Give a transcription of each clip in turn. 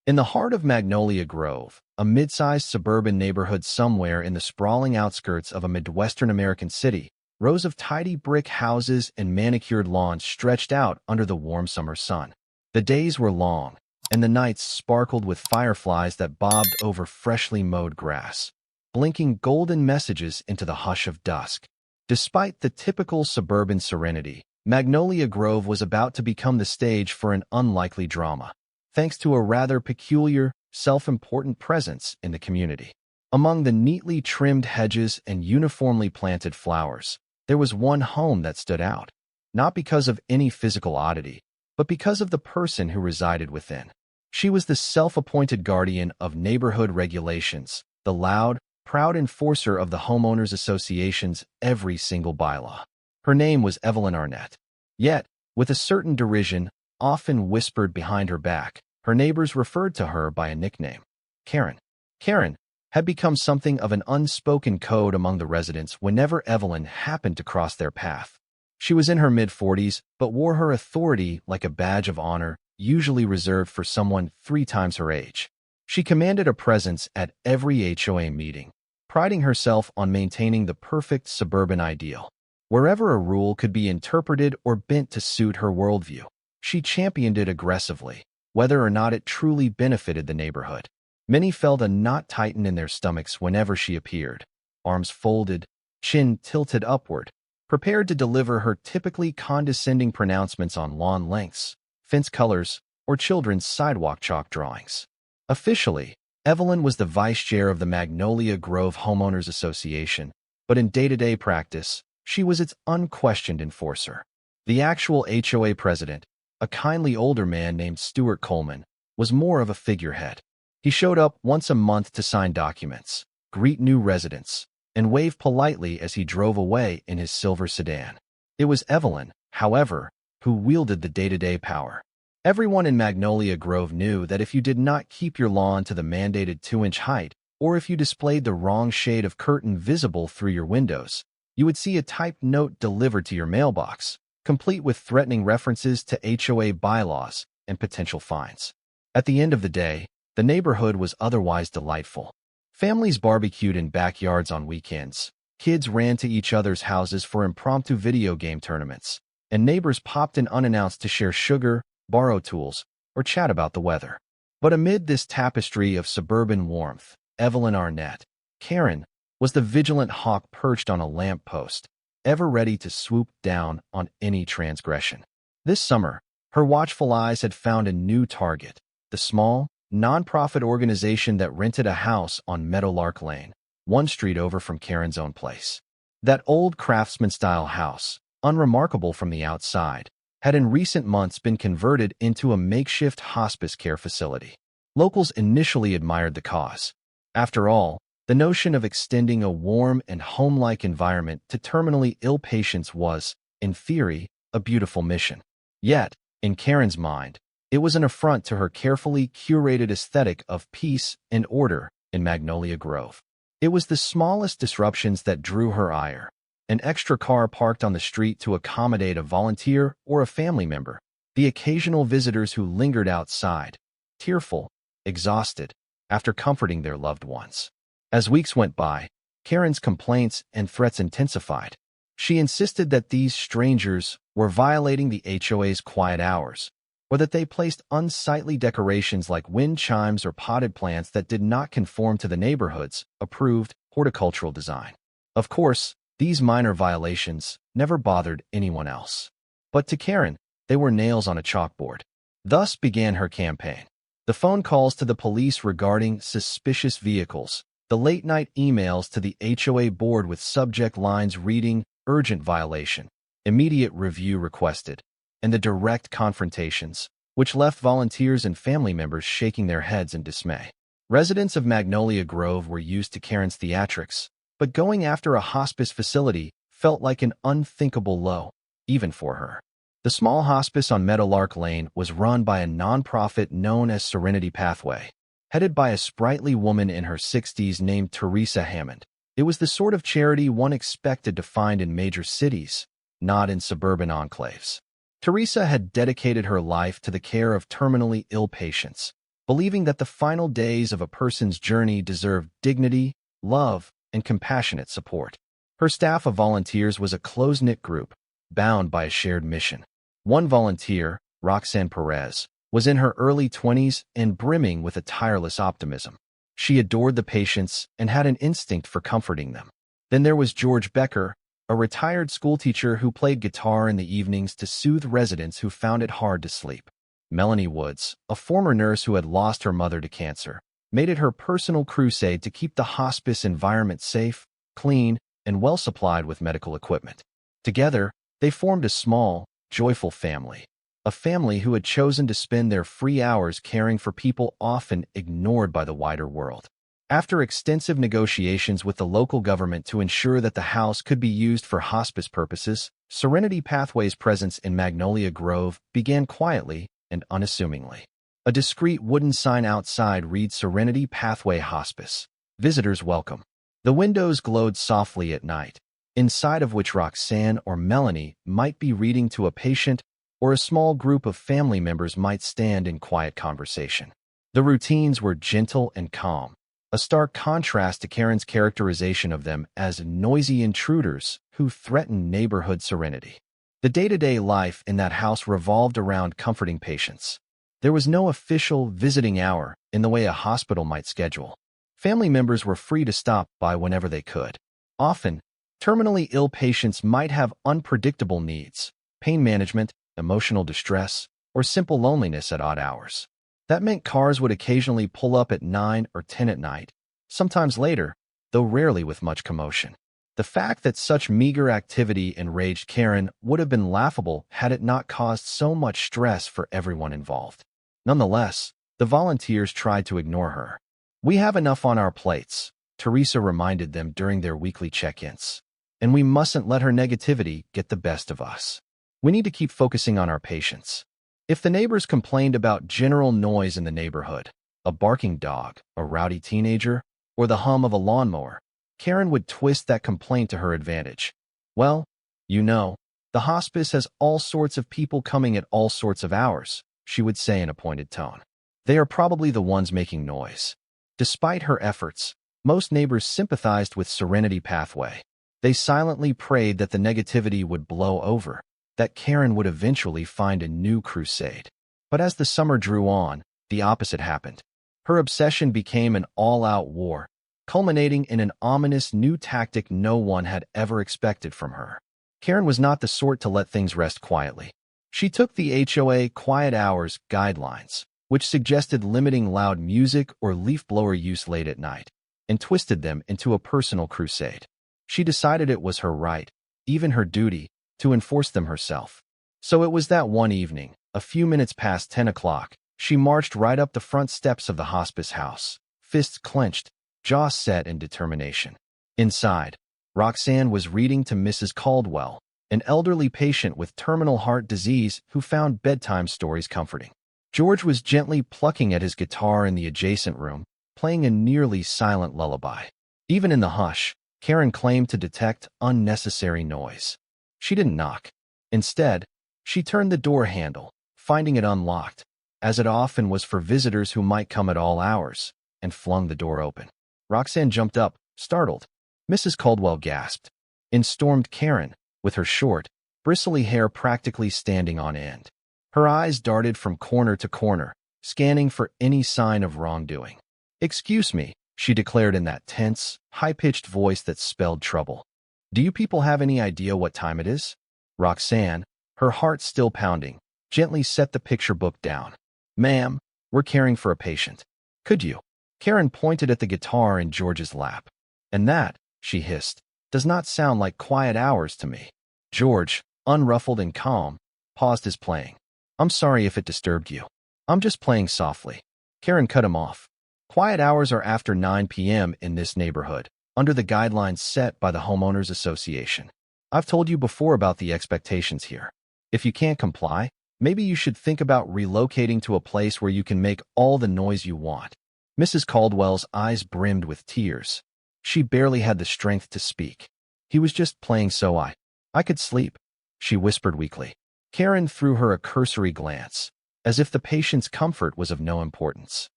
In the heart of Magnolia Grove, a mid-sized suburban neighborhood somewhere in the sprawling outskirts of a Midwestern American city, rows of tidy brick houses and manicured lawns stretched out under the warm summer sun. The days were long, and the nights sparkled with fireflies that bobbed over freshly mowed grass, blinking golden messages into the hush of dusk. Despite the typical suburban serenity, Magnolia Grove was about to become the stage for an unlikely drama, thanks to a rather peculiar, self-important presence in the community. Among the neatly trimmed hedges and uniformly planted flowers, there was one home that stood out, not because of any physical oddity, but because of the person who resided within. She was the self-appointed guardian of neighborhood regulations, the loud, proud enforcer of the homeowners association's every single bylaw. Her name was Evelyn Arnett. Yet, with a certain derision, often whispered behind her back, her neighbors referred to her by a nickname, Karen. Karen had become something of an unspoken code among the residents whenever Evelyn happened to cross their path. She was in her mid-40s, but wore her authority like a badge of honor, usually reserved for someone 3 times her age. She commanded a presence at every HOA meeting, priding herself on maintaining the perfect suburban ideal. Wherever a rule could be interpreted or bent to suit her worldview, she championed it aggressively, whether or not it truly benefited the neighborhood. Many felt a knot tighten in their stomachs whenever she appeared, arms folded, chin tilted upward, prepared to deliver her typically condescending pronouncements on lawn lengths, fence colors, or children's sidewalk chalk drawings. Officially, Evelyn was the vice chair of the Magnolia Grove Homeowners Association, but in day-to-day practice, she was its unquestioned enforcer. The actual HOA president, a kindly older man named Stuart Coleman, was more of a figurehead. He showed up once a month to sign documents, greet new residents, and wave politely as he drove away in his silver sedan. It was Evelyn, however, who wielded the day-to-day power. Everyone in Magnolia Grove knew that if you did not keep your lawn to the mandated 2-inch height, or if you displayed the wrong shade of curtain visible through your windows, you would see a typed note delivered to your mailbox, complete with threatening references to HOA bylaws and potential fines. At the end of the day, the neighborhood was otherwise delightful. Families barbecued in backyards on weekends, kids ran to each other's houses for impromptu video game tournaments, and neighbors popped in unannounced to share sugar, borrow tools, or chat about the weather. But amid this tapestry of suburban warmth, Evelyn Arnett, Karen, was the vigilant hawk perched on a lamp post, ever ready to swoop down on any transgression. This summer, her watchful eyes had found a new target, the small, non-profit organization that rented a house on Meadowlark Lane, one street over from Karen's own place. That old craftsman-style house, unremarkable from the outside, had in recent months been converted into a makeshift hospice care facility. Locals initially admired the cause. After all, the notion of extending a warm and home-like environment to terminally ill patients was, in theory, a beautiful mission. Yet, in Karen's mind, it was an affront to her carefully curated aesthetic of peace and order in Magnolia Grove. It was the smallest disruptions that drew her ire. An extra car parked on the street to accommodate a volunteer or a family member, the occasional visitors who lingered outside, tearful, exhausted, after comforting their loved ones. As weeks went by, Karen's complaints and threats intensified. She insisted that these strangers were violating the HOA's quiet hours, or that they placed unsightly decorations like wind chimes or potted plants that did not conform to the neighborhood's approved horticultural design. Of course, these minor violations never bothered anyone else. But to Karen, they were nails on a chalkboard. Thus began her campaign. The phone calls to the police regarding suspicious vehicles, the late-night emails to the HOA board with subject lines reading, "Urgent violation," "Immediate review requested," and the direct confrontations, which left volunteers and family members shaking their heads in dismay. Residents of Magnolia Grove were used to Karen's theatrics, but going after a hospice facility felt like an unthinkable low, even for her. The small hospice on Meadowlark Lane was run by a nonprofit known as Serenity Pathway, headed by a sprightly woman in her 60s named Teresa Hammond. It was the sort of charity one expected to find in major cities, not in suburban enclaves. Teresa had dedicated her life to the care of terminally ill patients, believing that the final days of a person's journey deserve dignity, love, and compassionate support. Her staff of volunteers was a close-knit group, bound by a shared mission. One volunteer, Roxanne Perez, was in her early 20s and brimming with a tireless optimism. She adored the patients and had an instinct for comforting them. Then there was George Becker, a retired schoolteacher who played guitar in the evenings to soothe residents who found it hard to sleep. Melanie Woods, a former nurse who had lost her mother to cancer, made it her personal crusade to keep the hospice environment safe, clean, and well-supplied with medical equipment. Together, they formed a small, joyful family, a family who had chosen to spend their free hours caring for people often ignored by the wider world. After extensive negotiations with the local government to ensure that the house could be used for hospice purposes, Serenity Pathway's presence in Magnolia Grove began quietly and unassumingly. A discreet wooden sign outside reads Serenity Pathway Hospice. Visitors welcome. The windows glowed softly at night, inside of which Roxanne or Melanie might be reading to a patient, or a small group of family members might stand in quiet conversation. The routines were gentle and calm, a stark contrast to Karen's characterization of them as noisy intruders who threatened neighborhood serenity. The day-to-day life in that house revolved around comforting patients. There was no official visiting hour in the way a hospital might schedule. Family members were free to stop by whenever they could. Often, terminally ill patients might have unpredictable needs, pain management, emotional distress, or simple loneliness at odd hours. That meant cars would occasionally pull up at 9 or 10 at night, sometimes later, though rarely with much commotion. The fact that such meager activity enraged Karen would have been laughable had it not caused so much stress for everyone involved. Nonetheless, the volunteers tried to ignore her. "We have enough on our plates," Teresa reminded them during their weekly check-ins. "And we mustn't let her negativity get the best of us. We need to keep focusing on our patients." If the neighbors complained about general noise in the neighborhood, a barking dog, a rowdy teenager, or the hum of a lawnmower, Karen would twist that complaint to her advantage. "Well, you know, the hospice has all sorts of people coming at all sorts of hours," she would say in a pointed tone. "They are probably the ones making noise." Despite her efforts, most neighbors sympathized with Serenity Pathway. They silently prayed that the negativity would blow over, that Karen would eventually find a new crusade. But as the summer drew on, the opposite happened. Her obsession became an all-out war, culminating in an ominous new tactic no one had ever expected from her. Karen was not the sort to let things rest quietly. She took the HOA Quiet Hours guidelines, which suggested limiting loud music or leaf blower use late at night, and twisted them into a personal crusade. She decided it was her right, even her duty, to enforce them herself. So it was that one evening, a few minutes past 10 o'clock, she marched right up the front steps of the hospice house, fists clenched, jaw set in determination. Inside, Roxanne was reading to Mrs. Caldwell, an elderly patient with terminal heart disease who found bedtime stories comforting. George was gently plucking at his guitar in the adjacent room, playing a nearly silent lullaby. Even in the hush, Karen claimed to detect unnecessary noise. She didn't knock. Instead, she turned the door handle, finding it unlocked, as it often was for visitors who might come at all hours, and flung the door open. Roxanne jumped up, startled. Mrs. Caldwell gasped. In stormed Karen, with her short, bristly hair practically standing on end. Her eyes darted from corner to corner, scanning for any sign of wrongdoing. "Excuse me," she declared in that tense, high-pitched voice that spelled trouble. "Do you people have any idea what time it is?" Roxanne, her heart still pounding, gently set the picture book down. "Ma'am, we're caring for a patient. Could you?" Karen pointed at the guitar in George's lap. "And that," she hissed, "does not sound like quiet hours to me." George, unruffled and calm, paused his playing. "I'm sorry if it disturbed you. I'm just playing softly." Karen cut him off. "Quiet hours are after 9 p.m. in this neighborhood, under the guidelines set by the Homeowners Association. I've told you before about the expectations here. If you can't comply, maybe you should think about relocating to a place where you can make all the noise you want." Mrs. Caldwell's eyes brimmed with tears. She barely had the strength to speak. "He was just playing so I could sleep," she whispered weakly. Karen threw her a cursory glance, as if the patient's comfort was of no importance.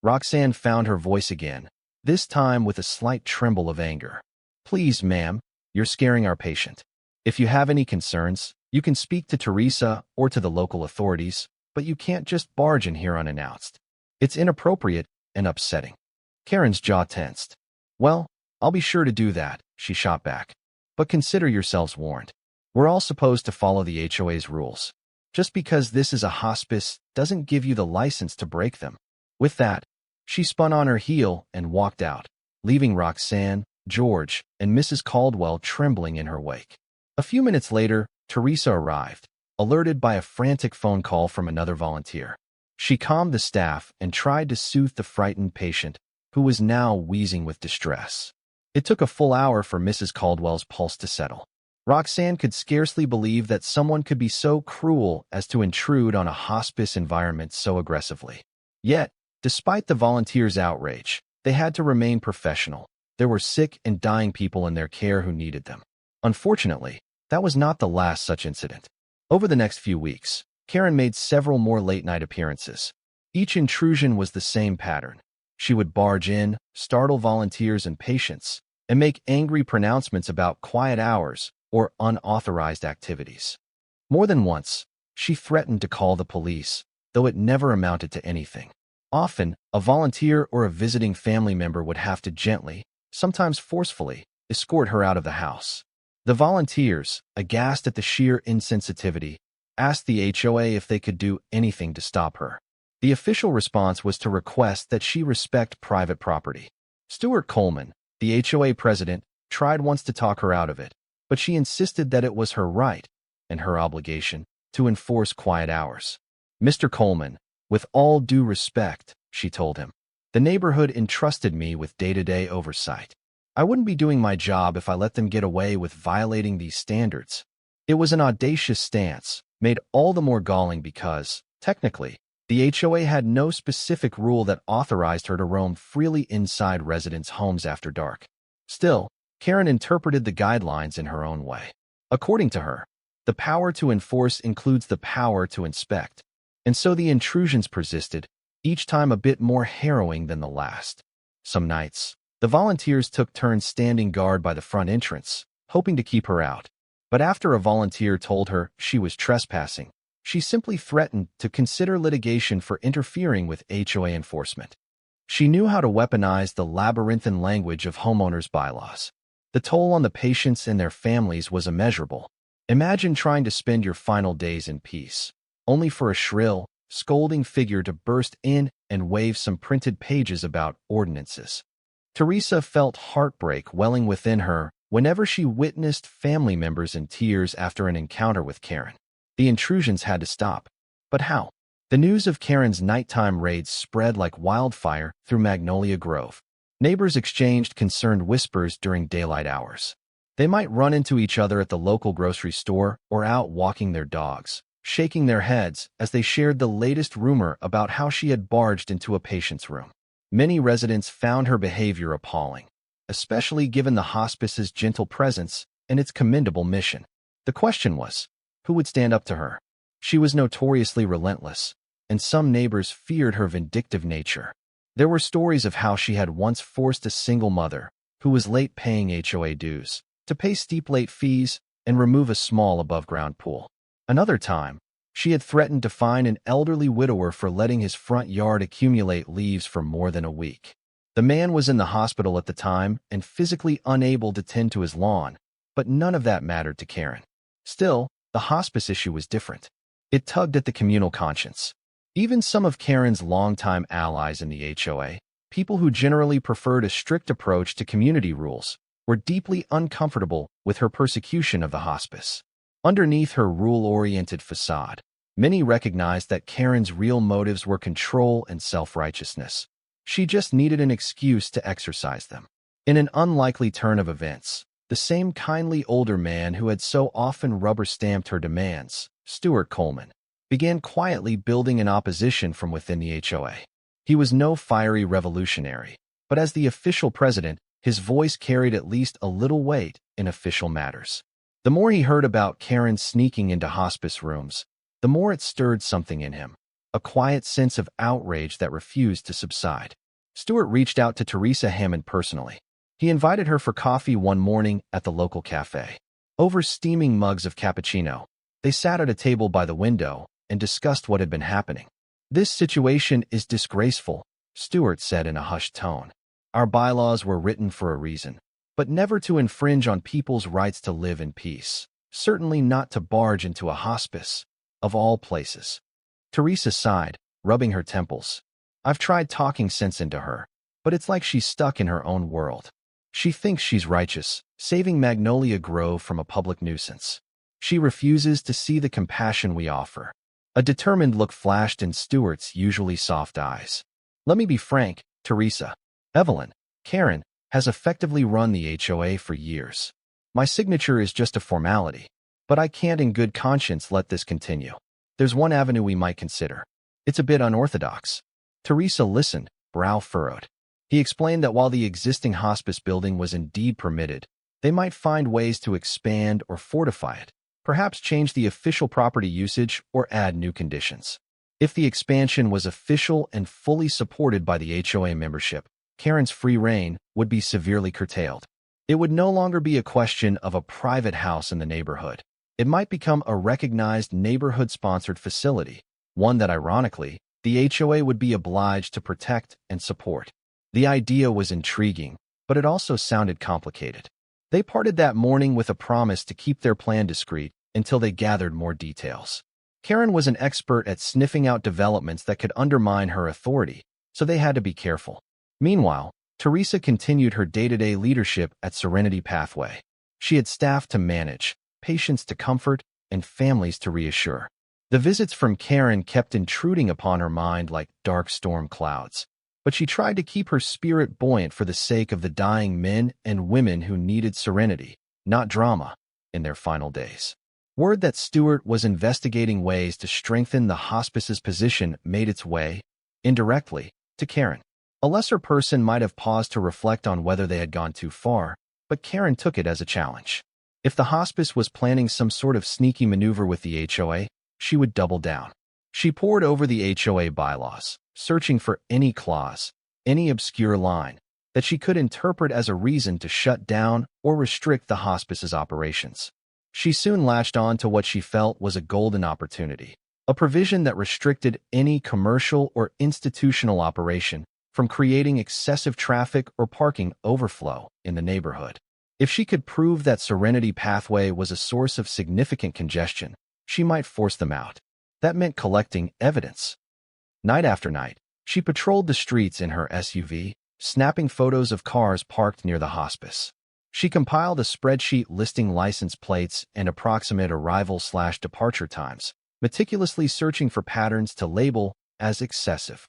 Roxanne found her voice again, this time with a slight tremble of anger. Please, ma'am, you're scaring our patient. If you have any concerns, you can speak to Teresa or to the local authorities, but you can't just barge in here unannounced. It's inappropriate and upsetting. Karen's jaw tensed. Well, I'll be sure to do that, she shot back. But consider yourselves warned. We're all supposed to follow the HOA's rules. Just because this is a hospice doesn't give you the license to break them. With that, she spun on her heel and walked out, leaving Roxanne, George, and Mrs. Caldwell trembling in her wake. A few minutes later, Teresa arrived, alerted by a frantic phone call from another volunteer. She calmed the staff and tried to soothe the frightened patient, who was now wheezing with distress. It took a full hour for Mrs. Caldwell's pulse to settle. Roxanne could scarcely believe that someone could be so cruel as to intrude on a hospice environment so aggressively. Yet, despite the volunteers' outrage, they had to remain professional. There were sick and dying people in their care who needed them. Unfortunately, that was not the last such incident. Over the next few weeks, Karen made several more late-night appearances. Each intrusion was the same pattern. She would barge in, startle volunteers and patients, and make angry pronouncements about quiet hours or unauthorized activities. More than once, she threatened to call the police, though it never amounted to anything. Often, a volunteer or a visiting family member would have to gently, sometimes forcefully, escort her out of the house. The volunteers, aghast at the sheer insensitivity, asked the HOA if they could do anything to stop her. The official response was to request that she respect private property. Stuart Coleman, the HOA president, tried once to talk her out of it, but she insisted that it was her right, and her obligation, to enforce quiet hours. Mr. Coleman, with all due respect, she told him, the neighborhood entrusted me with day-to-day oversight. I wouldn't be doing my job if I let them get away with violating these standards. It was an audacious stance, made all the more galling because, technically, the HOA had no specific rule that authorized her to roam freely inside residents' homes after dark. Still, Karen interpreted the guidelines in her own way. According to her, the power to enforce includes the power to inspect, and so the intrusions persisted, each time a bit more harrowing than the last. Some nights, the volunteers took turns standing guard by the front entrance, hoping to keep her out. But after a volunteer told her she was trespassing, she simply threatened to consider litigation for interfering with HOA enforcement. She knew how to weaponize the labyrinthine language of homeowners' bylaws. The toll on the patients and their families was immeasurable. Imagine trying to spend your final days in peace, only for a shrill, scolding figure to burst in and wave some printed pages about ordinances. Teresa felt heartbreak welling within her whenever she witnessed family members in tears after an encounter with Karen. The intrusions had to stop. But how? The news of Karen's nighttime raids spread like wildfire through Magnolia Grove. Neighbors exchanged concerned whispers during daylight hours. They might run into each other at the local grocery store or out walking their dogs, shaking their heads as they shared the latest rumor about how she had barged into a patient's room. Many residents found her behavior appalling, especially given the hospice's gentle presence and its commendable mission. The question was, who would stand up to her? She was notoriously relentless, and some neighbors feared her vindictive nature. There were stories of how she had once forced a single mother, who was late paying HOA dues, to pay steep late fees and remove a small above-ground pool. Another time, she had threatened to fine an elderly widower for letting his front yard accumulate leaves for more than a week. The man was in the hospital at the time and physically unable to tend to his lawn, but none of that mattered to Karen. Still, the hospice issue was different. It tugged at the communal conscience. Even some of Karen's longtime allies in the HOA, people who generally preferred a strict approach to community rules, were deeply uncomfortable with her persecution of the hospice. Underneath her rule-oriented facade, many recognized that Karen's real motives were control and self-righteousness. She just needed an excuse to exercise them. In an unlikely turn of events, the same kindly older man who had so often rubber-stamped her demands, Stuart Coleman, began quietly building an opposition from within the HOA. He was no fiery revolutionary, but as the official president, his voice carried at least a little weight in official matters. The more he heard about Karen sneaking into hospice rooms, the more it stirred something in him. a quiet sense of outrage that refused to subside. Stewart reached out to Teresa Hammond personally. He invited her for coffee one morning at the local cafe. Over steaming mugs of cappuccino, they sat at a table by the window and discussed what had been happening. "This situation is disgraceful," Stewart said in a hushed tone. "Our bylaws were written for a reason, but never to infringe on people's rights to live in peace. Certainly not to barge into a hospice, of all places." Teresa sighed, rubbing her temples. "I've tried talking sense into her, but it's like she's stuck in her own world. She thinks she's righteous, saving Magnolia Grove from a public nuisance. She refuses to see the compassion we offer." A determined look flashed in Stewart's usually soft eyes. "Let me be frank, Teresa. Evelyn, Karen, has effectively run the HOA for years. My signature is just a formality, but I can't in good conscience let this continue. There's one avenue we might consider. It's a bit unorthodox." Teresa listened, brow furrowed. He explained that while the existing hospice building was indeed permitted, they might find ways to expand or fortify it, perhaps change the official property usage or add new conditions. If the expansion was official and fully supported by the HOA membership, Karen's free reign would be severely curtailed. It would no longer be a question of a private house in the neighborhood. It might become a recognized neighborhood-sponsored facility, one that, ironically, the HOA would be obliged to protect and support. The idea was intriguing, but it also sounded complicated. They parted that morning with a promise to keep their plan discreet until they gathered more details. Karen was an expert at sniffing out developments that could undermine her authority, so they had to be careful. Meanwhile, Teresa continued her day-to-day leadership at Serenity Pathway. She had staff to manage, patients to comfort, and families to reassure. The visits from Karen kept intruding upon her mind like dark storm clouds, but she tried to keep her spirit buoyant for the sake of the dying men and women who needed serenity, not drama, in their final days. Word that Stewart was investigating ways to strengthen the hospice's position made its way, indirectly, to Karen. A lesser person might have paused to reflect on whether they had gone too far, but Karen took it as a challenge. If the hospice was planning some sort of sneaky maneuver with the HOA, she would double down. She pored over the HOA bylaws, searching for any clause, any obscure line, that she could interpret as a reason to shut down or restrict the hospice's operations. She soon latched on to what she felt was a golden opportunity, a provision that restricted any commercial or institutional operation from creating excessive traffic or parking overflow in the neighborhood. If she could prove that Serenity Pathway was a source of significant congestion, she might force them out. That meant collecting evidence. Night after night, she patrolled the streets in her SUV, snapping photos of cars parked near the hospice. She compiled a spreadsheet listing license plates and approximate arrival/departure times, meticulously searching for patterns to label as excessive.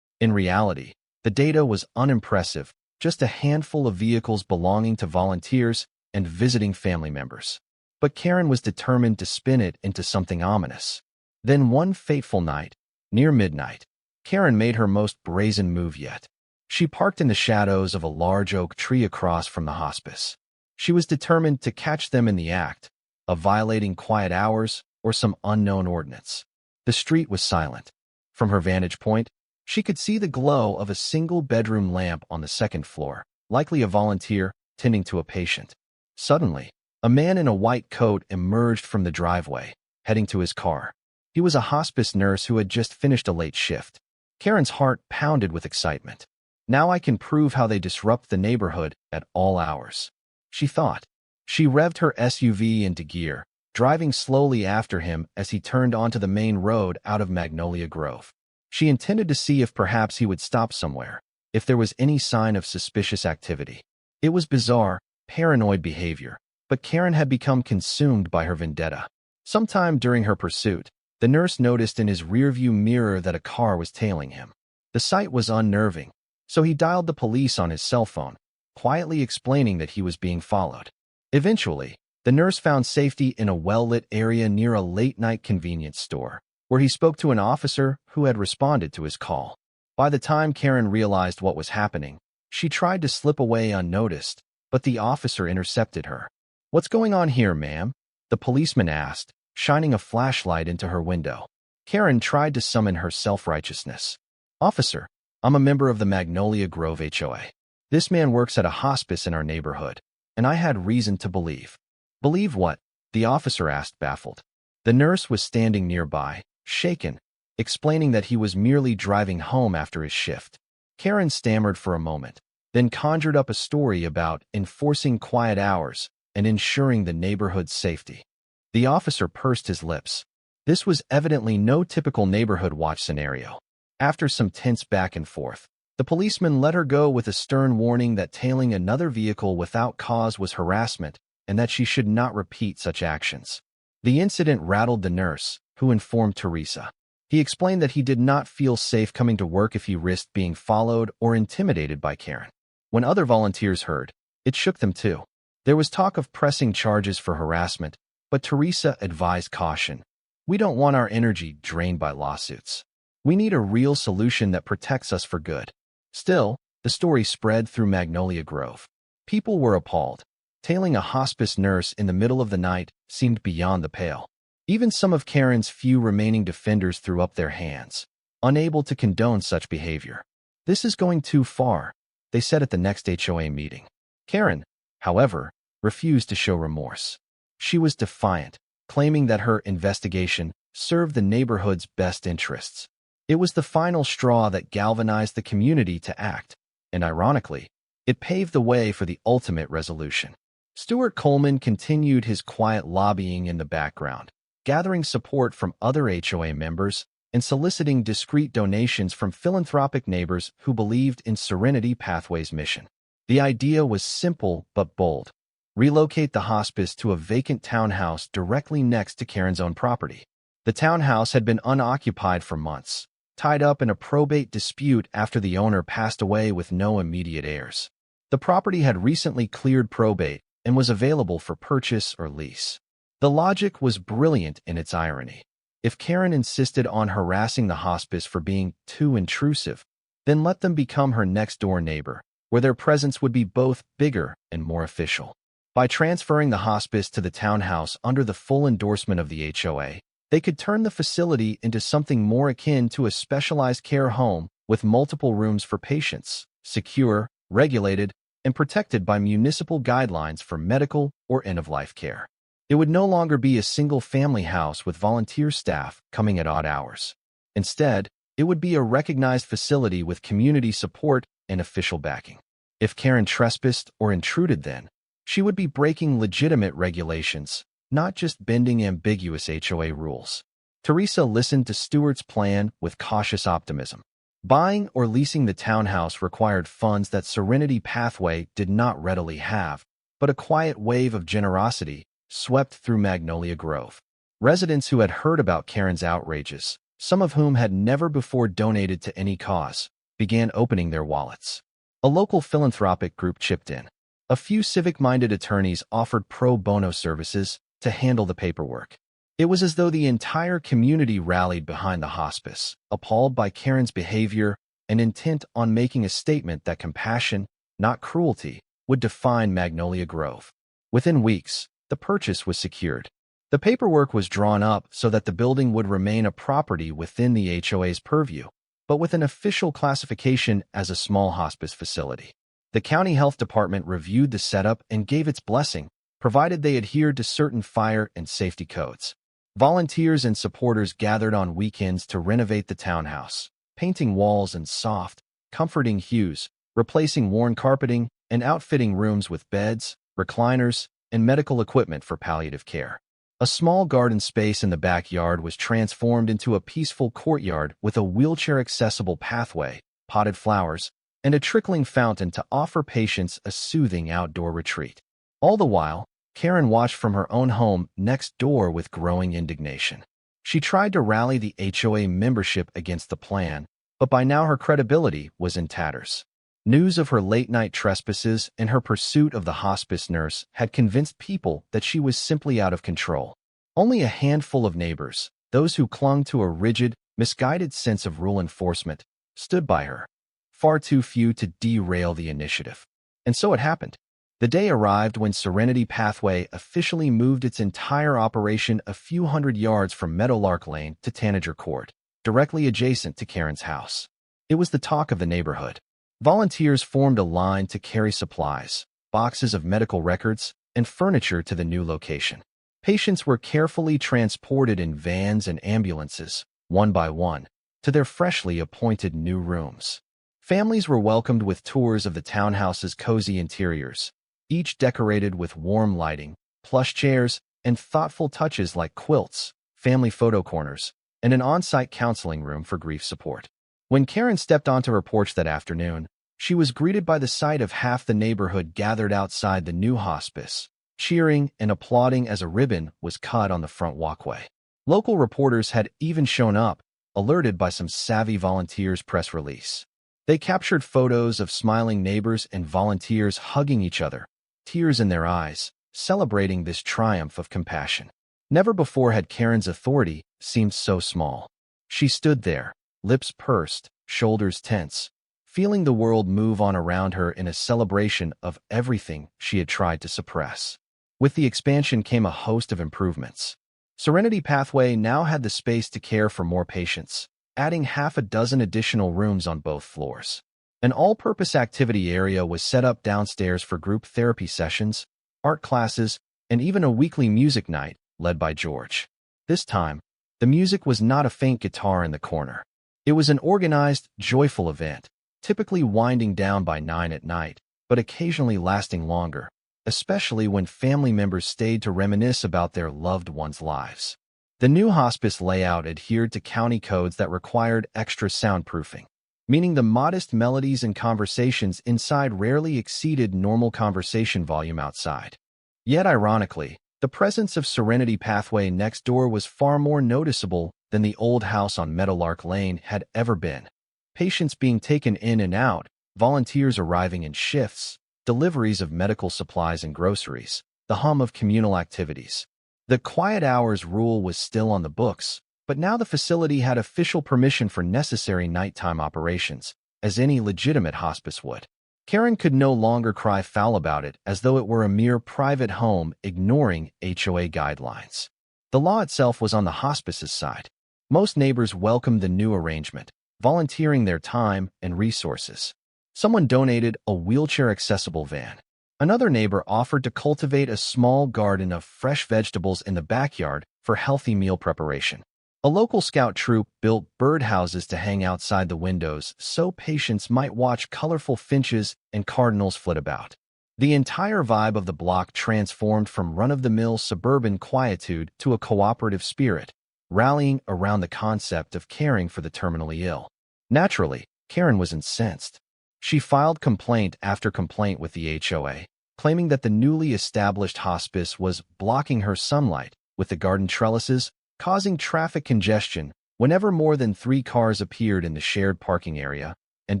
In reality, the data was unimpressive, just a handful of vehicles belonging to volunteers and visiting family members. But Karen was determined to spin it into something ominous. Then one fateful night, near midnight, Karen made her most brazen move yet. She parked in the shadows of a large oak tree across from the hospice. She was determined to catch them in the act of violating quiet hours or some unknown ordinance. The street was silent. From her vantage point, she could see the glow of a single-bedroom lamp on the second floor, likely a volunteer tending to a patient. Suddenly, a man in a white coat emerged from the driveway, heading to his car. He was a hospice nurse who had just finished a late shift. Karen's heart pounded with excitement. Now I can prove how they disrupt the neighborhood at all hours, she thought. She revved her SUV into gear, driving slowly after him as he turned onto the main road out of Magnolia Grove. She intended to see if perhaps he would stop somewhere, if there was any sign of suspicious activity. It was bizarre, paranoid behavior, but Karen had become consumed by her vendetta. Sometime during her pursuit, the nurse noticed in his rearview mirror that a car was tailing him. The sight was unnerving, so he dialed the police on his cell phone, quietly explaining that he was being followed. Eventually, the nurse found safety in a well-lit area near a late-night convenience store, where he spoke to an officer who had responded to his call. By the time Karen realized what was happening, she tried to slip away unnoticed, but the officer intercepted her. "What's going on here, ma'am?" the policeman asked, shining a flashlight into her window. Karen tried to summon her self-righteousness. "Officer, I'm a member of the Magnolia Grove HOA. This man works at a hospice in our neighborhood, and I had reason to believe." "Believe what?" the officer asked, baffled. The nurse was standing nearby, shaken, explaining that he was merely driving home after his shift. Karen stammered for a moment, then conjured up a story about enforcing quiet hours and ensuring the neighborhood's safety. The officer pursed his lips. This was evidently no typical neighborhood watch scenario. After some tense back and forth, the policeman let her go with a stern warning that tailing another vehicle without cause was harassment and that she should not repeat such actions. The incident rattled the nurse, who informed Teresa. He explained that he did not feel safe coming to work if he risked being followed or intimidated by Karen. When other volunteers heard, it shook them too. There was talk of pressing charges for harassment, but Teresa advised caution. "We don't want our energy drained by lawsuits. We need a real solution that protects us for good." Still, the story spread through Magnolia Grove. People were appalled. Tailing a hospice nurse in the middle of the night seemed beyond the pale. Even some of Karen's few remaining defenders threw up their hands, unable to condone such behavior. "This is going too far," they said at the next HOA meeting. Karen, however, refused to show remorse. She was defiant, claiming that her investigation served the neighborhood's best interests. It was the final straw that galvanized the community to act, and ironically, it paved the way for the ultimate resolution. Stuart Coleman continued his quiet lobbying in the background, gathering support from other HOA members and soliciting discreet donations from philanthropic neighbors who believed in Serenity Pathway's mission. The idea was simple but bold. Relocate the hospice to a vacant townhouse directly next to Karen's own property. The townhouse had been unoccupied for months, tied up in a probate dispute after the owner passed away with no immediate heirs. The property had recently cleared probate and was available for purchase or lease. The logic was brilliant in its irony. If Karen insisted on harassing the hospice for being too intrusive, then let them become her next-door neighbor, where their presence would be both bigger and more official. By transferring the hospice to the townhouse under the full endorsement of the HOA, they could turn the facility into something more akin to a specialized care home with multiple rooms for patients, secure, regulated, and protected by municipal guidelines for medical or end-of-life care. It would no longer be a single-family house with volunteer staff coming at odd hours. Instead, it would be a recognized facility with community support and official backing. If Karen trespassed or intruded then, she would be breaking legitimate regulations, not just bending ambiguous HOA rules. Teresa listened to Stewart's plan with cautious optimism. Buying or leasing the townhouse required funds that Serenity Pathway did not readily have, but a quiet wave of generosity swept through Magnolia Grove. Residents who had heard about Karen's outrages, some of whom had never before donated to any cause, began opening their wallets. A local philanthropic group chipped in. A few civic-minded attorneys offered pro bono services to handle the paperwork. It was as though the entire community rallied behind the hospice, appalled by Karen's behavior and intent on making a statement that compassion, not cruelty, would define Magnolia Grove. Within weeks, the purchase was secured. The paperwork was drawn up so that the building would remain a property within the HOA's purview, but with an official classification as a small hospice facility. The county health department reviewed the setup and gave its blessing, provided they adhered to certain fire and safety codes. Volunteers and supporters gathered on weekends to renovate the townhouse, painting walls in soft, comforting hues, replacing worn carpeting, and outfitting rooms with beds, recliners, and medical equipment for palliative care. A small garden space in the backyard was transformed into a peaceful courtyard with a wheelchair-accessible pathway, potted flowers, and a trickling fountain to offer patients a soothing outdoor retreat. All the while, Karen watched from her own home next door with growing indignation. She tried to rally the HOA membership against the plan, but by now her credibility was in tatters. News of her late-night trespasses and her pursuit of the hospice nurse had convinced people that she was simply out of control. Only a handful of neighbors, those who clung to a rigid, misguided sense of rule enforcement, stood by her. Far too few to derail the initiative. And so it happened. The day arrived when Serenity Pathway officially moved its entire operation a few hundred yards from Meadowlark Lane to Tanager Court, directly adjacent to Karen's house. It was the talk of the neighborhood. Volunteers formed a line to carry supplies, boxes of medical records, and furniture to the new location. Patients were carefully transported in vans and ambulances, one by one, to their freshly appointed new rooms. Families were welcomed with tours of the townhouse's cozy interiors, each decorated with warm lighting, plush chairs, and thoughtful touches like quilts, family photo corners, and an on-site counseling room for grief support. When Karen stepped onto her porch that afternoon, she was greeted by the sight of half the neighborhood gathered outside the new hospice, cheering and applauding as a ribbon was cut on the front walkway. Local reporters had even shown up, alerted by some savvy volunteers' press release. They captured photos of smiling neighbors and volunteers hugging each other, tears in their eyes, celebrating this triumph of compassion. Never before had Karen's authority seemed so small. She stood there, lips pursed, shoulders tense, feeling the world move on around her in a celebration of everything she had tried to suppress. With the expansion came a host of improvements. Serenity Pathway now had the space to care for more patients, adding half a dozen additional rooms on both floors. An all-purpose activity area was set up downstairs for group therapy sessions, art classes, and even a weekly music night led by George. This time, the music was not a faint guitar in the corner. It was an organized, joyful event, typically winding down by 9 at night, but occasionally lasting longer, especially when family members stayed to reminisce about their loved ones' lives. The new hospice layout adhered to county codes that required extra soundproofing, meaning the modest melodies and conversations inside rarely exceeded normal conversation volume outside. Yet ironically, the presence of Serenity Pathway next door was far more noticeable than the old house on Meadowlark Lane had ever been. Patients being taken in and out, volunteers arriving in shifts, deliveries of medical supplies and groceries, the hum of communal activities. The quiet hours rule was still on the books, but now the facility had official permission for necessary nighttime operations, as any legitimate hospice would. Karen could no longer cry foul about it as though it were a mere private home ignoring HOA guidelines. The law itself was on the hospice's side. Most neighbors welcomed the new arrangement, volunteering their time and resources. Someone donated a wheelchair-accessible van. Another neighbor offered to cultivate a small garden of fresh vegetables in the backyard for healthy meal preparation. A local scout troop built birdhouses to hang outside the windows so patients might watch colorful finches and cardinals flit about. The entire vibe of the block transformed from run-of-the-mill suburban quietude to a cooperative spirit, rallying around the concept of caring for the terminally ill. Naturally, Karen was incensed. She filed complaint after complaint with the HOA, claiming that the newly established hospice was blocking her sunlight with the garden trellises, causing traffic congestion whenever more than 3 cars appeared in the shared parking area, and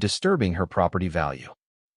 disturbing her property value.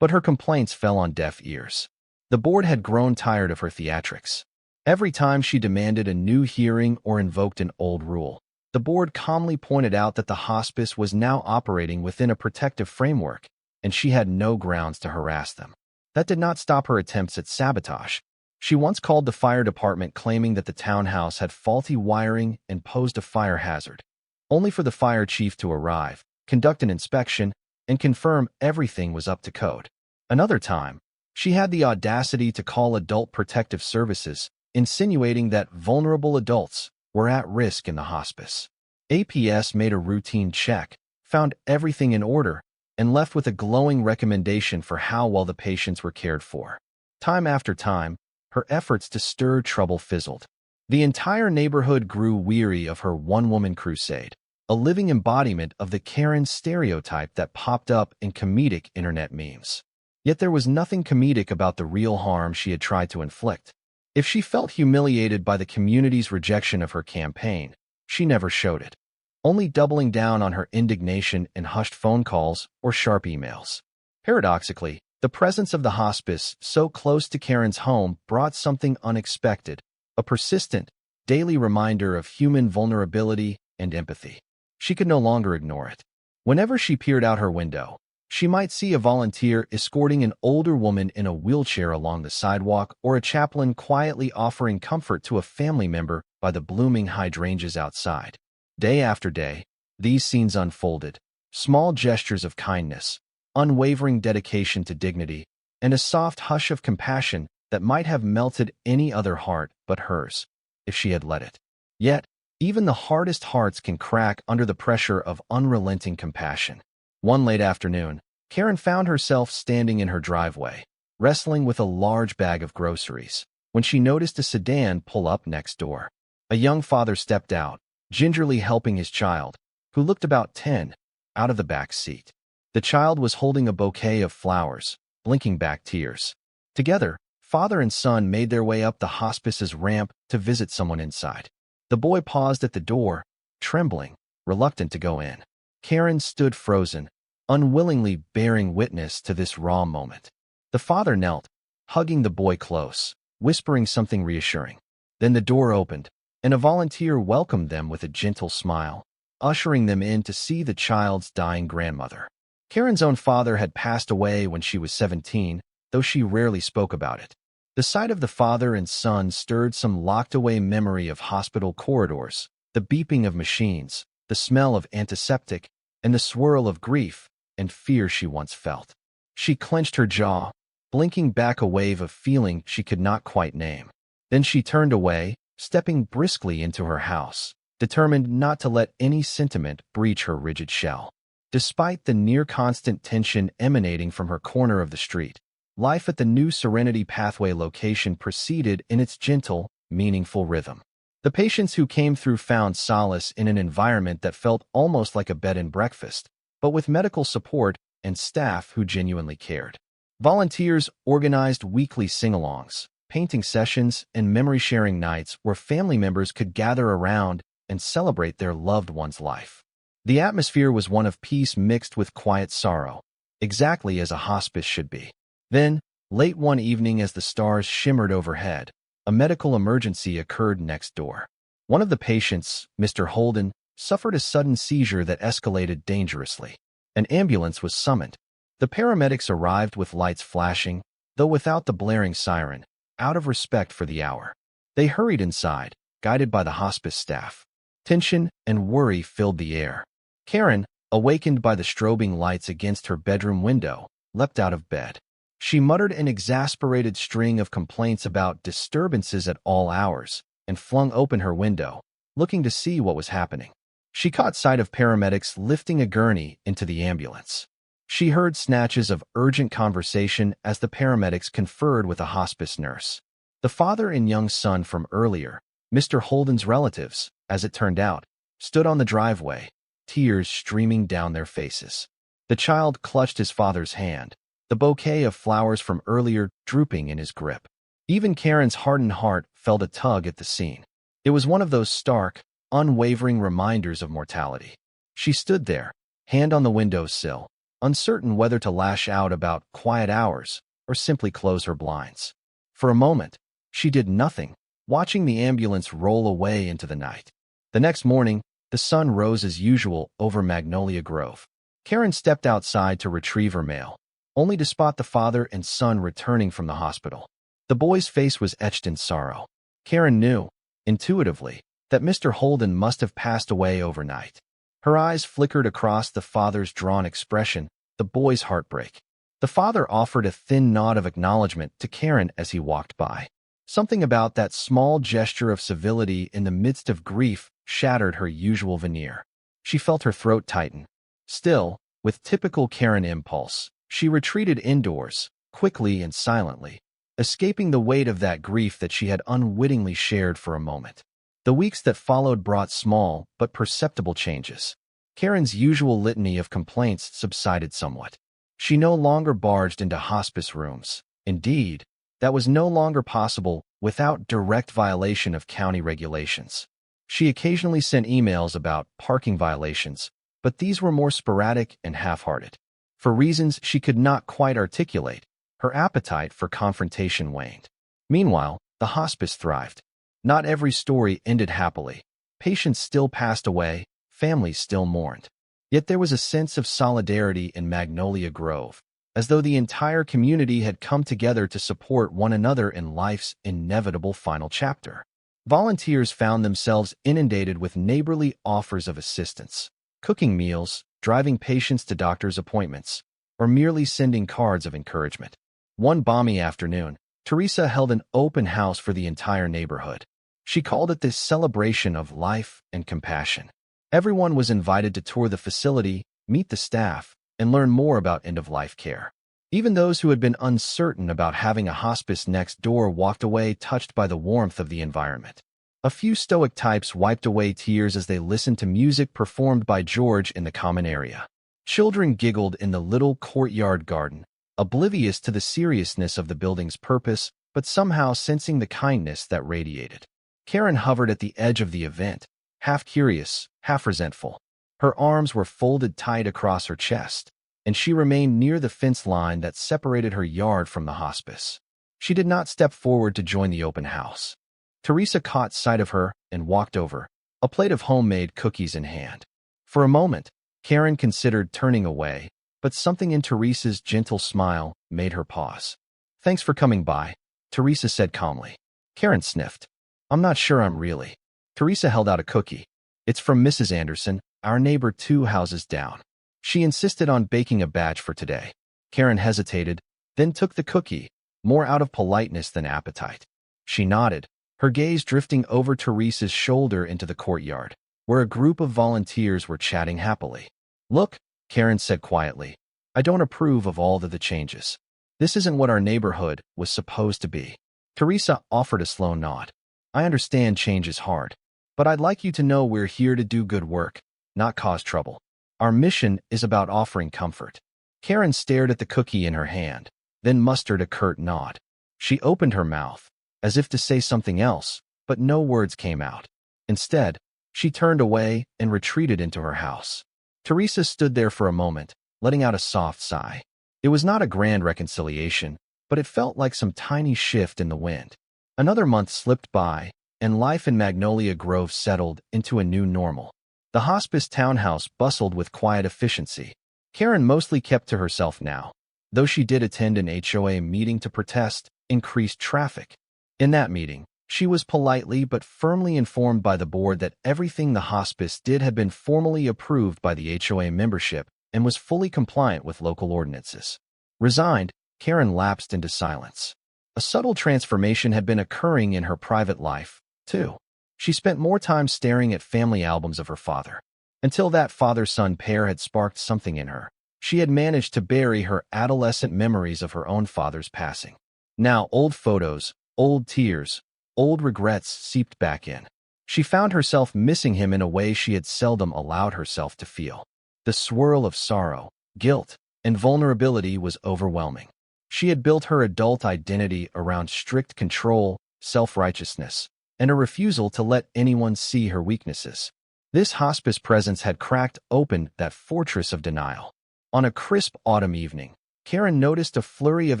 But her complaints fell on deaf ears. The board had grown tired of her theatrics. Every time she demanded a new hearing or invoked an old rule, the board calmly pointed out that the hospice was now operating within a protective framework, and she had no grounds to harass them. That did not stop her attempts at sabotage. She once called the fire department claiming that the townhouse had faulty wiring and posed a fire hazard, only for the fire chief to arrive, conduct an inspection, and confirm everything was up to code. Another time, she had the audacity to call Adult Protective Services, insinuating that vulnerable adults were at risk in the hospice. APS made a routine check, found everything in order, and left with a glowing recommendation for how well the patients were cared for. Time after time, her efforts to stir trouble fizzled. The entire neighborhood grew weary of her one-woman crusade, a living embodiment of the Karen stereotype that popped up in comedic internet memes. Yet there was nothing comedic about the real harm she had tried to inflict. If she felt humiliated by the community's rejection of her campaign, she never showed it, only doubling down on her indignation in hushed phone calls or sharp emails. Paradoxically, the presence of the hospice so close to Karen's home brought something unexpected, a persistent, daily reminder of human vulnerability and empathy. She could no longer ignore it. Whenever she peered out her window, She might see a volunteer escorting an older woman in a wheelchair along the sidewalk, or a chaplain quietly offering comfort to a family member by the blooming hydrangeas outside. Day after day, these scenes unfolded. Small gestures of kindness, unwavering dedication to dignity, and a soft hush of compassion that might have melted any other heart but hers, if she had let it. Yet, even the hardest hearts can crack under the pressure of unrelenting compassion. One late afternoon, Karen found herself standing in her driveway, wrestling with a large bag of groceries, when she noticed a sedan pull up next door. A young father stepped out, gingerly helping his child, who looked about 10, out of the back seat. The child was holding a bouquet of flowers, blinking back tears. Together, father and son made their way up the hospice's ramp to visit someone inside. The boy paused at the door, trembling, reluctant to go in. Karen stood frozen, unwillingly bearing witness to this raw moment. The father knelt, hugging the boy close, whispering something reassuring. Then the door opened, and a volunteer welcomed them with a gentle smile, ushering them in to see the child's dying grandmother. Karen's own father had passed away when she was 17, though she rarely spoke about it. The sight of the father and son stirred some locked-away memory of hospital corridors, the beeping of machines, the smell of antiseptic, and the swirl of grief and fear she once felt. She clenched her jaw, blinking back a wave of feeling she could not quite name. Then she turned away, stepping briskly into her house, determined not to let any sentiment breach her rigid shell. Despite the near-constant tension emanating from her corner of the street, life at the new Serenity Pathway location proceeded in its gentle, meaningful rhythm. The patients who came through found solace in an environment that felt almost like a bed and breakfast, but with medical support and staff who genuinely cared. Volunteers organized weekly sing-alongs, painting sessions, and memory-sharing nights where family members could gather around and celebrate their loved one's life. The atmosphere was one of peace mixed with quiet sorrow, exactly as a hospice should be. Then, late one evening as the stars shimmered overhead, a medical emergency occurred next door. One of the patients, Mr. Holden, suffered a sudden seizure that escalated dangerously. An ambulance was summoned. The paramedics arrived with lights flashing, though without the blaring siren, out of respect for the hour. They hurried inside, guided by the hospice staff. Tension and worry filled the air. Karen, awakened by the strobing lights against her bedroom window, leapt out of bed. She muttered an exasperated string of complaints about disturbances at all hours and flung open her window, looking to see what was happening. She caught sight of paramedics lifting a gurney into the ambulance. She heard snatches of urgent conversation as the paramedics conferred with a hospice nurse. The father and young son from earlier, Mr. Holden's relatives, as it turned out, stood on the driveway, tears streaming down their faces. The child clutched his father's hand, the bouquet of flowers from earlier drooping in his grip. Even Karen's hardened heart felt a tug at the scene. It was one of those stark, unwavering reminders of mortality. She stood there, hand on the windowsill, uncertain whether to lash out about quiet hours or simply close her blinds. For a moment, she did nothing, watching the ambulance roll away into the night. The next morning, the sun rose as usual over Magnolia Grove. Karen stepped outside to retrieve her mail, only to spot the father and son returning from the hospital. The boy's face was etched in sorrow. Karen knew, intuitively, that Mr. Holden must have passed away overnight. Her eyes flickered across the father's drawn expression, the boy's heartbreak. The father offered a thin nod of acknowledgement to Karen as he walked by. Something about that small gesture of civility in the midst of grief shattered her usual veneer. She felt her throat tighten. Still, with typical Karen impulse, she retreated indoors, quickly and silently, escaping the weight of that grief that she had unwittingly shared for a moment. The weeks that followed brought small but perceptible changes. Karen's usual litany of complaints subsided somewhat. She no longer barged into hospice rooms. Indeed, that was no longer possible without direct violation of county regulations. She occasionally sent emails about parking violations, but these were more sporadic and half-hearted. For reasons she could not quite articulate, her appetite for confrontation waned. Meanwhile, the hospice thrived. Not every story ended happily. Patients still passed away, families still mourned. Yet there was a sense of solidarity in Magnolia Grove, as though the entire community had come together to support one another in life's inevitable final chapter. Volunteers found themselves inundated with neighborly offers of assistance, cooking meals, driving patients to doctor's appointments, or merely sending cards of encouragement. One balmy afternoon, Teresa held an open house for the entire neighborhood. She called it this celebration of life and compassion. Everyone was invited to tour the facility, meet the staff, and learn more about end-of-life care. Even those who had been uncertain about having a hospice next door walked away touched by the warmth of the environment. A few stoic types wiped away tears as they listened to music performed by George in the common area. Children giggled in the little courtyard garden, oblivious to the seriousness of the building's purpose, but somehow sensing the kindness that radiated. Karen hovered at the edge of the event, half curious, half resentful. Her arms were folded tight across her chest, and she remained near the fence line that separated her yard from the hospice. She did not step forward to join the open house. Teresa caught sight of her and walked over, a plate of homemade cookies in hand. For a moment, Karen considered turning away, but something in Teresa's gentle smile made her pause. "Thanks for coming by," Teresa said calmly. Karen sniffed. "I'm not sure I'm really." Teresa held out a cookie. "It's from Mrs. Anderson, our neighbor 2 houses down. She insisted on baking a batch for today." Karen hesitated, then took the cookie, more out of politeness than appetite. She nodded, her gaze drifting over Teresa's shoulder into the courtyard, where a group of volunteers were chatting happily. "Look," Karen said quietly, "I don't approve of all of the changes. This isn't what our neighborhood was supposed to be." Teresa offered a slow nod. "I understand change is hard, but I'd like you to know we're here to do good work, not cause trouble. Our mission is about offering comfort." Karen stared at the cookie in her hand, then mustered a curt nod. She opened her mouth, as if to say something else, but no words came out. Instead, she turned away and retreated into her house. Teresa stood there for a moment, letting out a soft sigh. It was not a grand reconciliation, but it felt like some tiny shift in the wind. Another month slipped by, and life in Magnolia Grove settled into a new normal. The hospice townhouse bustled with quiet efficiency. Karen mostly kept to herself now, though she did attend an HOA meeting to protest increased traffic. In that meeting, she was politely but firmly informed by the board that everything the hospice did had been formally approved by the HOA membership and was fully compliant with local ordinances. Resigned, Karen lapsed into silence. A subtle transformation had been occurring in her private life, too. She spent more time staring at family albums of her father. Until that father-son pair had sparked something in her, she had managed to bury her adolescent memories of her own father's passing. Now old photos, old tears, old regrets seeped back in. She found herself missing him in a way she had seldom allowed herself to feel. The swirl of sorrow, guilt, and vulnerability was overwhelming. She had built her adult identity around strict control, self-righteousness, and a refusal to let anyone see her weaknesses. This hospice presence had cracked open that fortress of denial. On a crisp autumn evening, Karen noticed a flurry of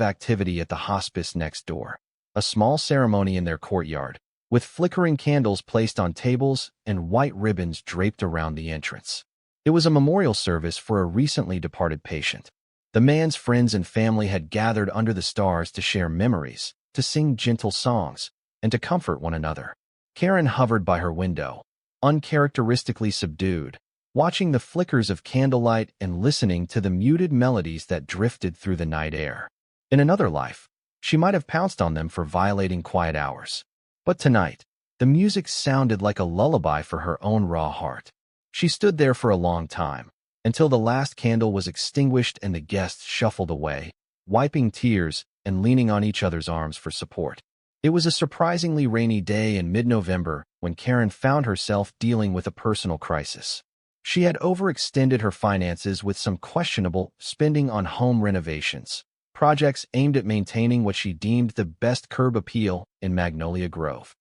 activity at the hospice next door. A small ceremony in their courtyard, with flickering candles placed on tables and white ribbons draped around the entrance. It was a memorial service for a recently departed patient. The man's friends and family had gathered under the stars to share memories, to sing gentle songs, and to comfort one another. Karen hovered by her window, uncharacteristically subdued, watching the flickers of candlelight and listening to the muted melodies that drifted through the night air. In another life, she might have pounced on them for violating quiet hours. But tonight, the music sounded like a lullaby for her own raw heart. She stood there for a long time, until the last candle was extinguished and the guests shuffled away, wiping tears and leaning on each other's arms for support. It was a surprisingly rainy day in mid-November when Karen found herself dealing with a personal crisis. She had overextended her finances with some questionable spending on home renovations, projects aimed at maintaining what she deemed the best curb appeal in Magnolia Grove.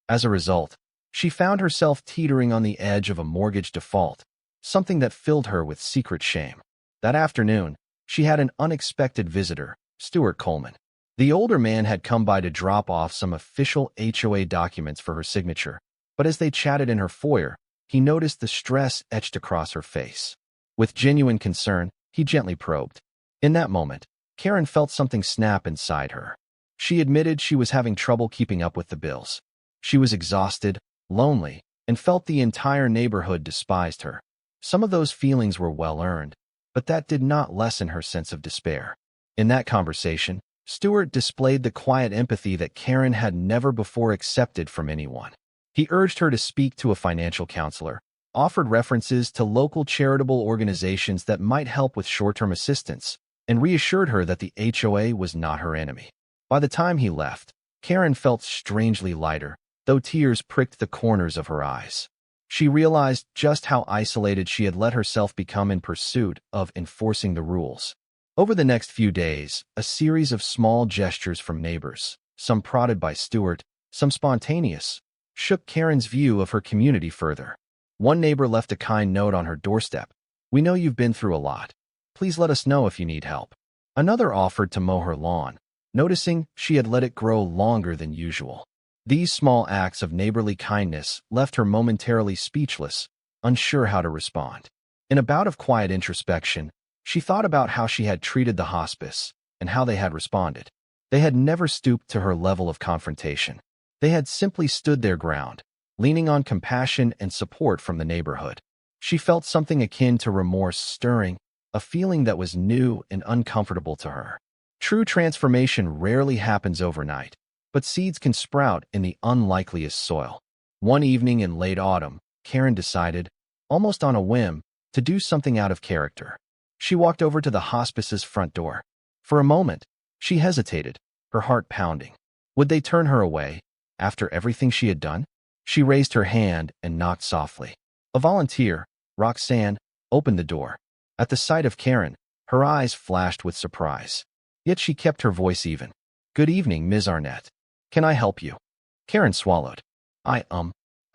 As a result, she found herself teetering on the edge of a mortgage default, something that filled her with secret shame. That afternoon, she had an unexpected visitor, Stuart Coleman. The older man had come by to drop off some official HOA documents for her signature, but as they chatted in her foyer, he noticed the stress etched across her face. With genuine concern, he gently probed. In that moment, Karen felt something snap inside her. She admitted she was having trouble keeping up with the bills. She was exhausted, lonely, and felt the entire neighborhood despised her. Some of those feelings were well-earned, but that did not lessen her sense of despair. In that conversation, Stewart displayed the quiet empathy that Karen had never before accepted from anyone. He urged her to speak to a financial counselor, offered references to local charitable organizations that might help with short-term assistance, and reassured her that the HOA was not her enemy. By the time he left, Karen felt strangely lighter, though tears pricked the corners of her eyes. She realized just how isolated she had let herself become in pursuit of enforcing the rules. Over the next few days, a series of small gestures from neighbors, some prodded by Stewart, some spontaneous, shook Karen's view of her community further. One neighbor left a kind note on her doorstep. "We know you've been through a lot. Please let us know if you need help." Another offered to mow her lawn, noticing she had let it grow longer than usual. These small acts of neighborly kindness left her momentarily speechless, unsure how to respond. In a bout of quiet introspection, she thought about how she had treated the hospice and how they had responded. They had never stooped to her level of confrontation. They had simply stood their ground, leaning on compassion and support from the neighborhood. She felt something akin to remorse stirring, a feeling that was new and uncomfortable to her. True transformation rarely happens overnight, but seeds can sprout in the unlikeliest soil. One evening in late autumn, Karen decided, almost on a whim, to do something out of character. She walked over to the hospice's front door. For a moment, she hesitated, her heart pounding. Would they turn her away, after everything she had done? She raised her hand and knocked softly. A volunteer, Roxanne, opened the door. At the sight of Karen, her eyes flashed with surprise. Yet she kept her voice even. "Good evening, Ms. Arnett. Can I help you?" Karen swallowed. I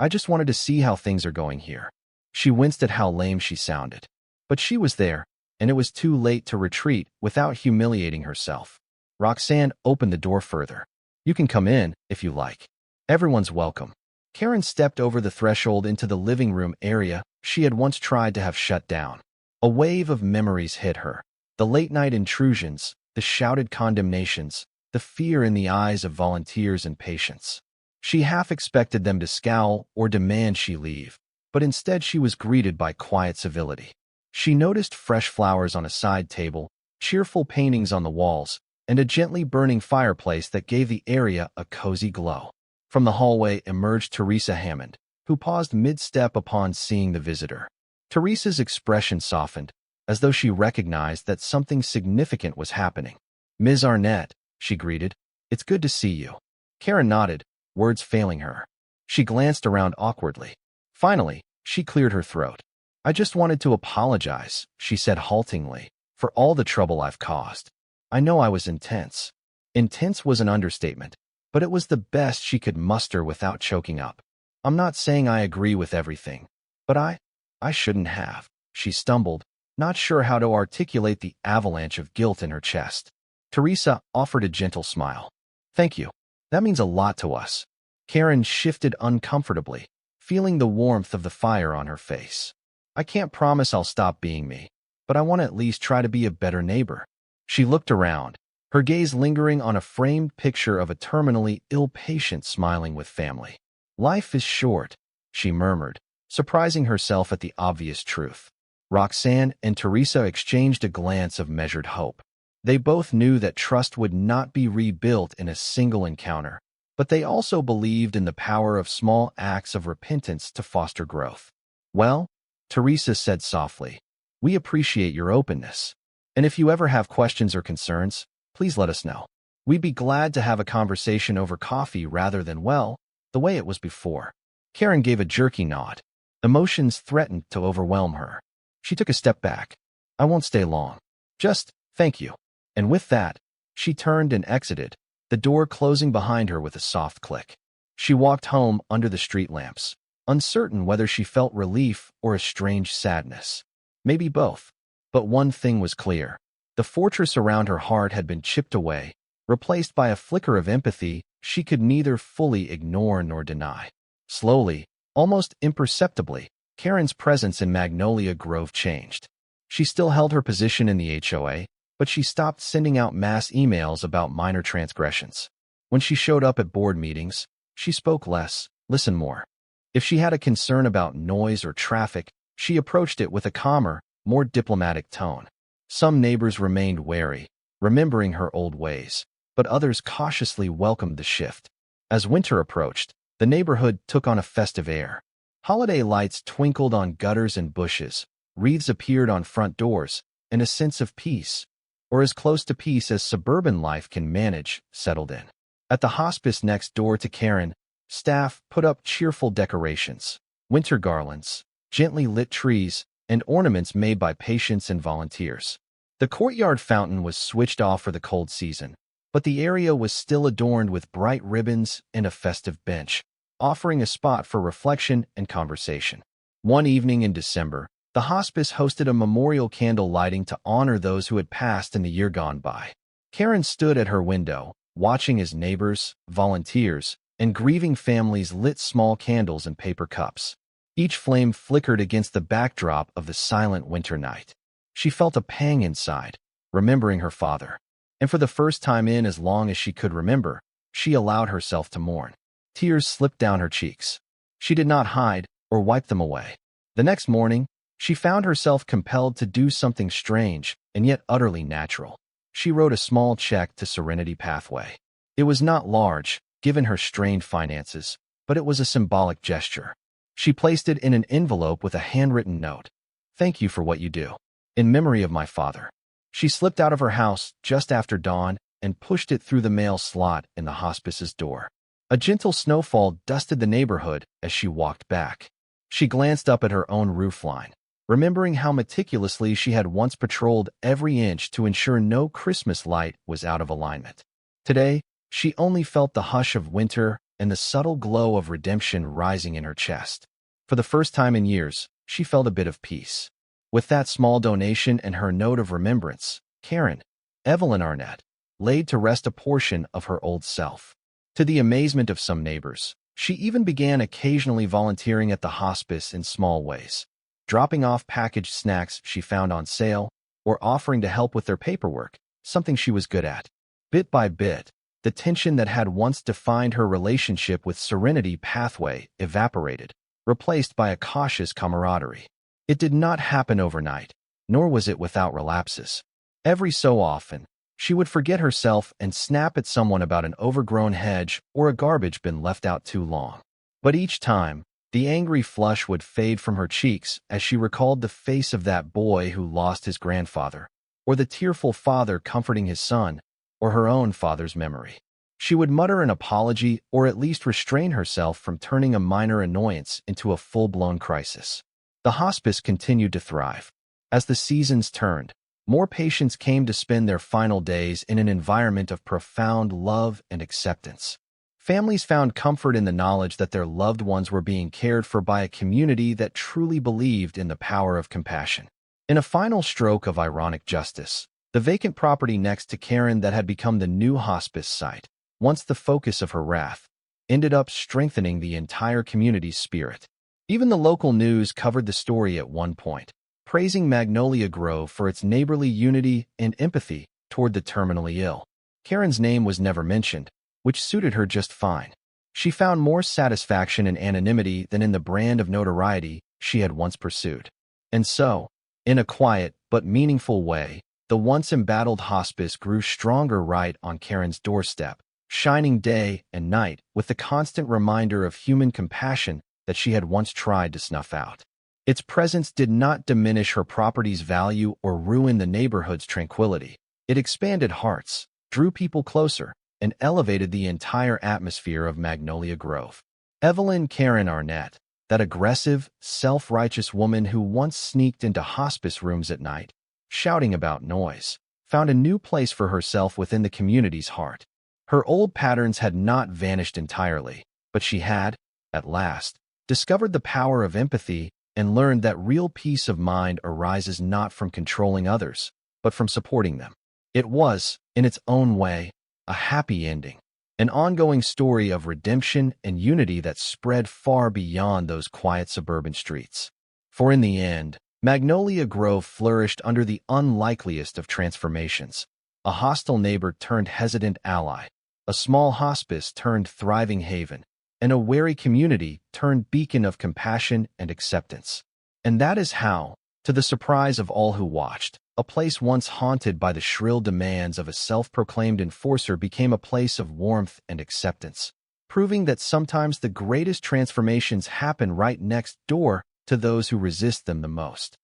just wanted to see how things are going here." She winced at how lame she sounded. But she was there, and it was too late to retreat without humiliating herself. Roxanne opened the door further. "You can come in, if you like. Everyone's welcome." Karen stepped over the threshold into the living room area she had once tried to have shut down. A wave of memories hit her. The late-night intrusions, the shouted condemnations, the fear in the eyes of volunteers and patients. She half expected them to scowl or demand she leave, but instead she was greeted by quiet civility. She noticed fresh flowers on a side table, cheerful paintings on the walls, and a gently burning fireplace that gave the area a cozy glow. From the hallway emerged Teresa Hammond, who paused mid-step upon seeing the visitor. Teresa's expression softened, as though she recognized that something significant was happening. "Ms. Arnett," she greeted, "it's good to see you." Karen nodded, words failing her. She glanced around awkwardly. Finally, she cleared her throat. "I just wanted to apologize," she said haltingly, "for all the trouble I've caused. I know I was intense." Intense was an understatement, but it was the best she could muster without choking up. "I'm not saying I agree with everything, but I shouldn't have," she stumbled, not sure how to articulate the avalanche of guilt in her chest. Teresa offered a gentle smile. "Thank you. That means a lot to us." Karen shifted uncomfortably, feeling the warmth of the fire on her face. "I can't promise I'll stop being me, but I want to at least try to be a better neighbor." She looked around, her gaze lingering on a framed picture of a terminally ill patient smiling with family. "Life is short," she murmured, surprising herself at the obvious truth. Roxanne and Teresa exchanged a glance of measured hope. They both knew that trust would not be rebuilt in a single encounter, but they also believed in the power of small acts of repentance to foster growth. "Well," Teresa said softly, "we appreciate your openness. And if you ever have questions or concerns, please let us know. We'd be glad to have a conversation over coffee rather than, well, the way it was before." Karen gave a jerky nod. Emotions threatened to overwhelm her. She took a step back. "I won't stay long. Just, thank you." And with that, she turned and exited, the door closing behind her with a soft click. She walked home under the street lamps, uncertain whether she felt relief or a strange sadness. Maybe both. But one thing was clear. The fortress around her heart had been chipped away, replaced by a flicker of empathy she could neither fully ignore nor deny. Slowly, almost imperceptibly, Karen's presence in Magnolia Grove changed. She still held her position in the HOA, but she stopped sending out mass emails about minor transgressions. When she showed up at board meetings, she spoke less, listened more. If she had a concern about noise or traffic, she approached it with a calmer, more diplomatic tone. Some neighbors remained wary, remembering her old ways, but others cautiously welcomed the shift. As winter approached, the neighborhood took on a festive air. Holiday lights twinkled on gutters and bushes, wreaths appeared on front doors, and a sense of peace, or as close to peace as suburban life can manage, settled in. At the hospice next door to Karen, staff put up cheerful decorations, winter garlands, gently lit trees, and ornaments made by patients and volunteers. The courtyard fountain was switched off for the cold season, but the area was still adorned with bright ribbons and a festive bench, offering a spot for reflection and conversation. One evening in December, the hospice hosted a memorial candle lighting to honor those who had passed in the year gone by. Karen stood at her window, watching as neighbors, volunteers, and grieving families lit small candles and paper cups. Each flame flickered against the backdrop of the silent winter night. She felt a pang inside, remembering her father. And for the first time in as long as she could remember, she allowed herself to mourn. Tears slipped down her cheeks. She did not hide or wipe them away. The next morning, she found herself compelled to do something strange and yet utterly natural. She wrote a small check to Serenity Pathway. It was not large, given her strained finances, but it was a symbolic gesture. She placed it in an envelope with a handwritten note. "Thank you for what you do. In memory of my father." She slipped out of her house just after dawn and pushed it through the mail slot in the hospice's door. A gentle snowfall dusted the neighborhood as she walked back. She glanced up at her own roofline, remembering how meticulously she had once patrolled every inch to ensure no Christmas light was out of alignment. Today, she only felt the hush of winter and the subtle glow of redemption rising in her chest. For the first time in years, she felt a bit of peace. With that small donation and her note of remembrance, Karen, Evelyn Arnett, laid to rest a portion of her old self. To the amazement of some neighbors, she even began occasionally volunteering at the hospice in small ways, dropping off packaged snacks she found on sale, or offering to help with their paperwork, something she was good at. Bit by bit, the tension that had once defined her relationship with Serenity Pathway evaporated, replaced by a cautious camaraderie. It did not happen overnight, nor was it without relapses. Every so often, she would forget herself and snap at someone about an overgrown hedge or a garbage bin left out too long. But each time, the angry flush would fade from her cheeks as she recalled the face of that boy who lost his grandfather, or the tearful father comforting his son, or her own father's memory. She would mutter an apology or at least restrain herself from turning a minor annoyance into a full-blown crisis. The hospice continued to thrive. As the seasons turned, more patients came to spend their final days in an environment of profound love and acceptance. Families found comfort in the knowledge that their loved ones were being cared for by a community that truly believed in the power of compassion. In a final stroke of ironic justice, the vacant property next to Karen that had become the new hospice site, once the focus of her wrath, ended up strengthening the entire community's spirit. Even the local news covered the story at one point, praising Magnolia Grove for its neighborly unity and empathy toward the terminally ill. Karen's name was never mentioned, which suited her just fine. She found more satisfaction in anonymity than in the brand of notoriety she had once pursued. And so, in a quiet but meaningful way, the once embattled hospice grew stronger right on Karen's doorstep, shining day and night with the constant reminder of human compassion that she had once tried to snuff out. Its presence did not diminish her property's value or ruin the neighborhood's tranquility. It expanded hearts, drew people closer, and elevated the entire atmosphere of Magnolia Grove. Evelyn Karen Arnett, that aggressive, self-righteous woman who once sneaked into hospice rooms at night, shouting about noise, found a new place for herself within the community's heart. Her old patterns had not vanished entirely, but she had, at last, discovered the power of empathy and learned that real peace of mind arises not from controlling others, but from supporting them. It was, in its own way, a happy ending, an ongoing story of redemption and unity that spread far beyond those quiet suburban streets. For in the end, Magnolia Grove flourished under the unlikeliest of transformations. A hostile neighbor turned hesitant ally, a small hospice turned thriving haven, and a wary community turned beacon of compassion and acceptance. And that is how, to the surprise of all who watched, a place once haunted by the shrill demands of a self-proclaimed enforcer became a place of warmth and acceptance, proving that sometimes the greatest transformations happen right next door to those who resist them the most.